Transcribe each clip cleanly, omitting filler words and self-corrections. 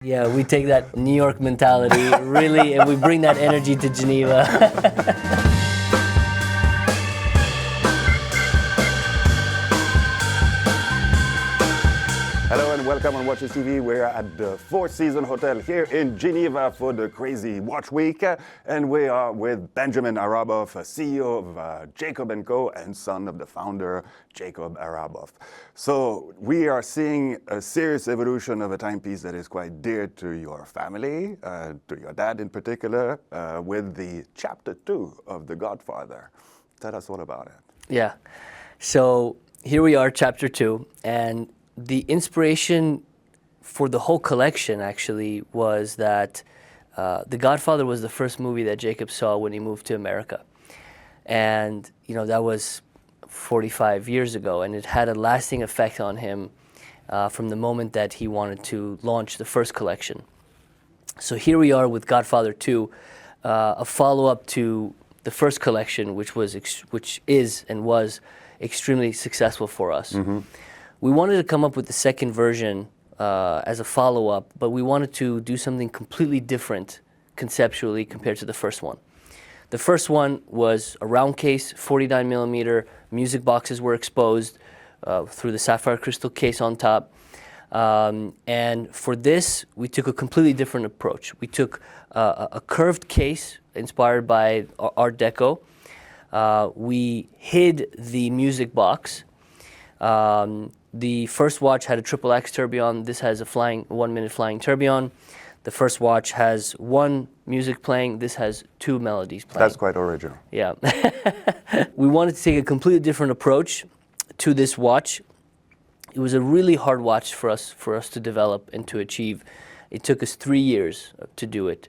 Yeah, we take that New York mentality, really, and we bring that energy to Geneva. Hello and welcome on Watches TV. We're at the Four Seasons Hotel here in Geneva for the crazy watch week. And we are with Benjamin Arabo, CEO of Jacob & Co. and son of the founder, Jacob Arabo. So we are seeing a serious evolution of a timepiece that is quite dear to your family, to your dad in particular, with the chapter 2 of The Godfather. Tell us all about it. Yeah, so here we are, chapter 2, and the inspiration for the whole collection actually was that The Godfather was the first movie that Jacob saw when he moved to America. And, you know, that was 45 years ago, and it had a lasting effect on him from the moment that he wanted to launch the first collection. So here we are with Godfather II, a follow-up to the first collection, which is and was extremely successful for us. Mm-hmm. We wanted to come up with the second version as a follow-up, but we wanted to do something completely different conceptually compared to the first one. The first one was a round case, 49 millimeter, music boxes were exposed through the sapphire crystal case on top. And for this, we took a completely different approach. We took a curved case inspired by Art Deco. We hid the music box. The first watch had a triple X tourbillon. This has a 1-minute flying tourbillon. The first watch has one music playing. This has two melodies playing. That's quite original. Yeah. We wanted to take a completely different approach to this watch. It was a really hard watch for us to develop and to achieve. It took us 3 years to do it,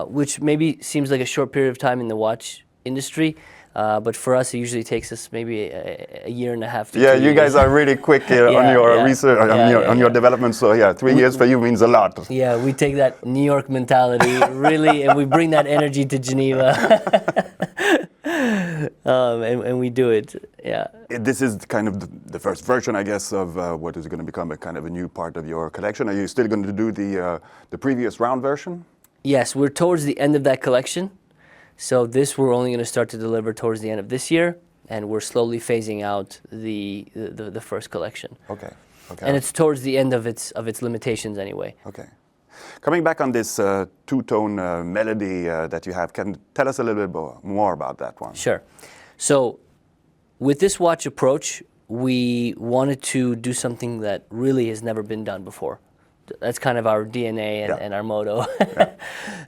which maybe seems like a short period of time in the watch industry. But for us, it usually takes us maybe a year and a half to 2 years. You guys are really quick on your research, on your development. So 3 years for you means a lot. Yeah, we take that New York mentality, really, and we bring that energy to Geneva. And we do it, yeah. This is kind of the first version, I guess, of what is going to become a kind of a new part of your collection. Are you still going to do the previous round version? Yes, we're towards the end of that collection. So this we're only going to start to deliver towards the end of this year, and we're slowly phasing out the first collection. Okay. And it's towards the end of its limitations anyway. Okay. Coming back on this two-tone melody that you have, can you tell us a little bit more about that one? Sure. So with this watch approach, we wanted to do something that really has never been done before. That's kind of our DNA and our motto. Yeah.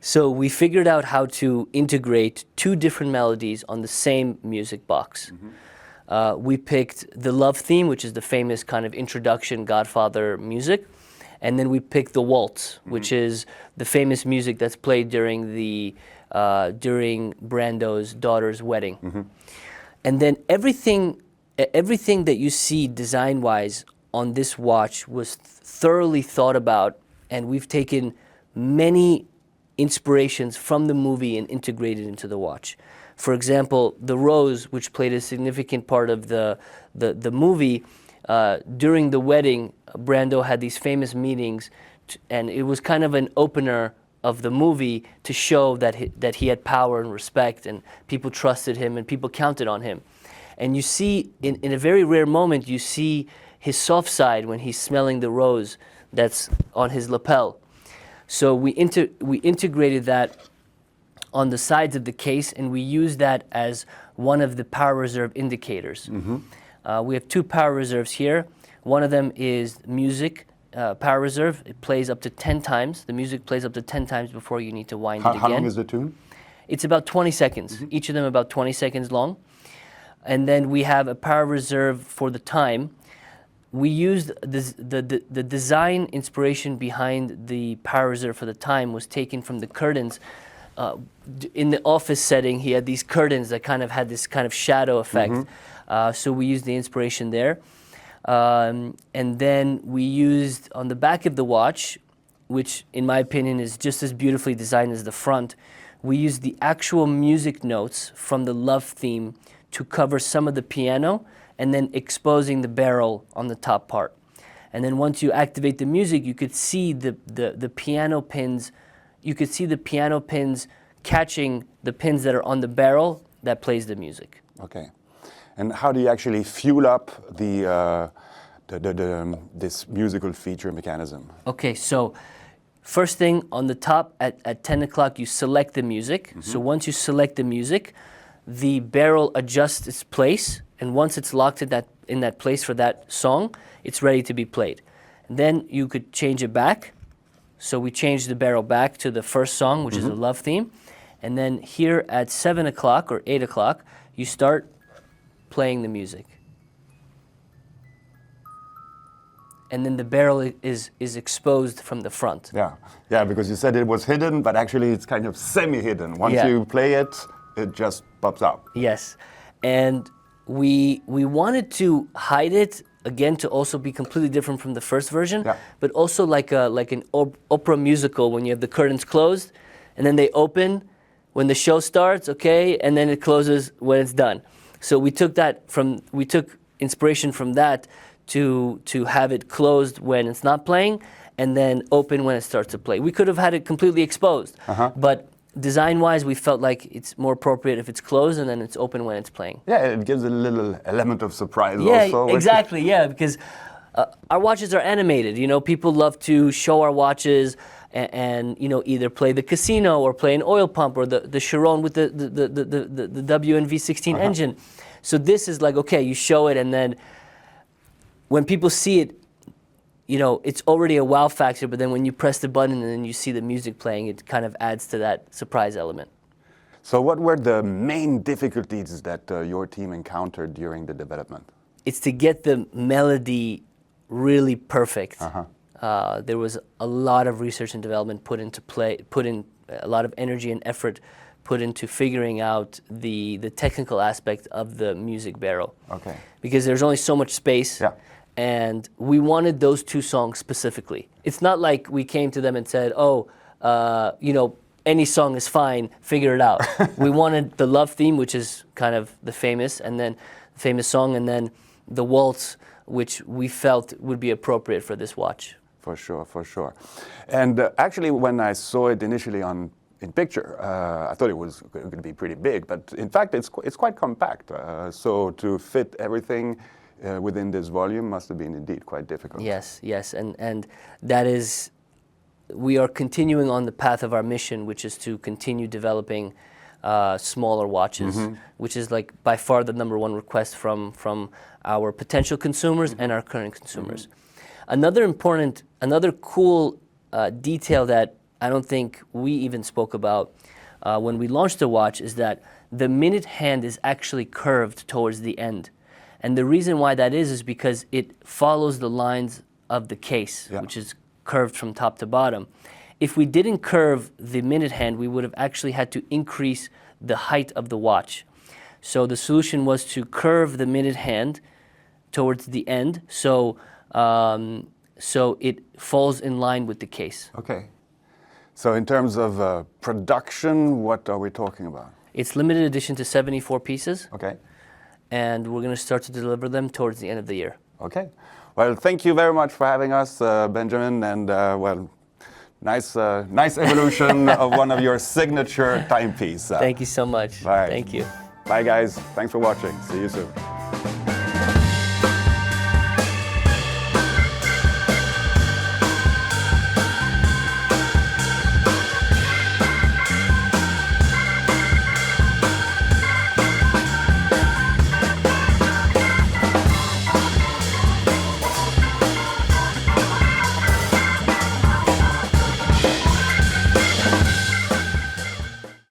So we figured out how to integrate two different melodies on the same music box. Mm-hmm. We picked the love theme, which is the famous kind of introduction Godfather music, and then we picked the waltz, mm-hmm. which is the famous music that's played during Brando's daughter's wedding. Mm-hmm. And then everything that you see design-wise on this watch was thoroughly thought about, and we've taken many inspirations from the movie and integrated into the watch. For example, the rose, which played a significant part of the movie, during the wedding, Brando had these famous meetings, and it was kind of an opener of the movie to show that he had power and respect, and people trusted him, and people counted on him. And you see, in a very rare moment, you see his soft side when he's smelling the rose that's on his lapel. So we integrated that on the sides of the case, and we used that as one of the power reserve indicators. Mm-hmm. We have two power reserves here. One of them is music power reserve. It plays up to 10 times. The music plays up to 10 times before you need to wind it again. How long is the tune? It's about 20 seconds. Mm-hmm. Each of them about 20 seconds long. And then we have a power reserve for the time. We used the design inspiration behind the power reserve for the time was taken from the curtains. In the office setting, he had these curtains that kind of had this kind of shadow effect. Mm-hmm. So we used the inspiration there. And then we used on the back of the watch, which in my opinion is just as beautifully designed as the front, we used the actual music notes from the love theme to cover some of the piano, and then exposing the barrel on the top part. And then once you activate the music, you could see the piano pins. You could see the piano pins catching the pins that are on the barrel that plays the music. Okay. And how do you actually fuel up this musical feature mechanism? Okay, so first thing on the top at 10 o'clock, you select the music. So once you select the music, the barrel adjusts its place, and once it's locked in that place for that song, it's ready to be played. And then you could change it back. So we changed the barrel back to the first song, which is a love theme. And then here at 7 o'clock or 8 o'clock, you start playing the music. And then the barrel is exposed from the front. Yeah, because you said it was hidden, but actually it's kind of semi-hidden. Once you play it, it just pops up. Yes, and we wanted to hide it again to also be completely different from the first version, but also like an opera musical when you have the curtains closed, and then they open when the show starts, okay, and then it closes when it's done. So we took inspiration from that to have it closed when it's not playing, and then open when it starts to play. We could have had it completely exposed, but design-wise, we felt like it's more appropriate if it's closed and then it's open when it's playing. Yeah, it gives a little element of surprise also. Yeah, exactly, yeah, because our watches are animated. You know, people love to show our watches and you know, either play the casino or play an oil pump or the Chiron with the WNV16 engine. So this is like, okay, you show it, and then when people see it, you know, it's already a wow factor, but then when you press the button and then you see the music playing, it kind of adds to that surprise element. So what were the main difficulties that your team encountered during the development? It's to get the melody really perfect. There was a lot of research and development put in a lot of energy and effort put into figuring out the technical aspect of the music barrel. Okay. Because there's only so much space. Yeah. And we wanted those two songs specifically. It's not like we came to them and said, oh, you know, any song is fine, figure it out. We wanted the love theme, which is kind of the famous song, and then the waltz, which we felt would be appropriate for this watch. For sure, for sure. And actually, when I saw it initially in picture, I thought it was going to be pretty big, but in fact, it's quite compact. So to fit everything within this volume must have been indeed quite difficult. Yes, yes, and that is, we are continuing on the path of our mission, which is to continue developing smaller watches, which is like by far the #1 request from our potential consumers and our current consumers. Another cool detail that I don't think we even spoke about when we launched the watch is that the minute hand is actually curved towards the end. And the reason why that is because it follows the lines of the case, which is curved from top to bottom. If we didn't curve the minute hand, we would have actually had to increase the height of the watch. So the solution was to curve the minute hand towards the end, so it falls in line with the case. Okay. So in terms of production, what are we talking about? It's limited edition to 74 pieces. Okay. And we're going to start to deliver them towards the end of the year. Okay. Well, thank you very much for having us, Benjamin, and well, nice evolution of one of your signature timepiece. Thank you so much. Bye. Thank you. Bye, guys. Thanks for watching. See you soon.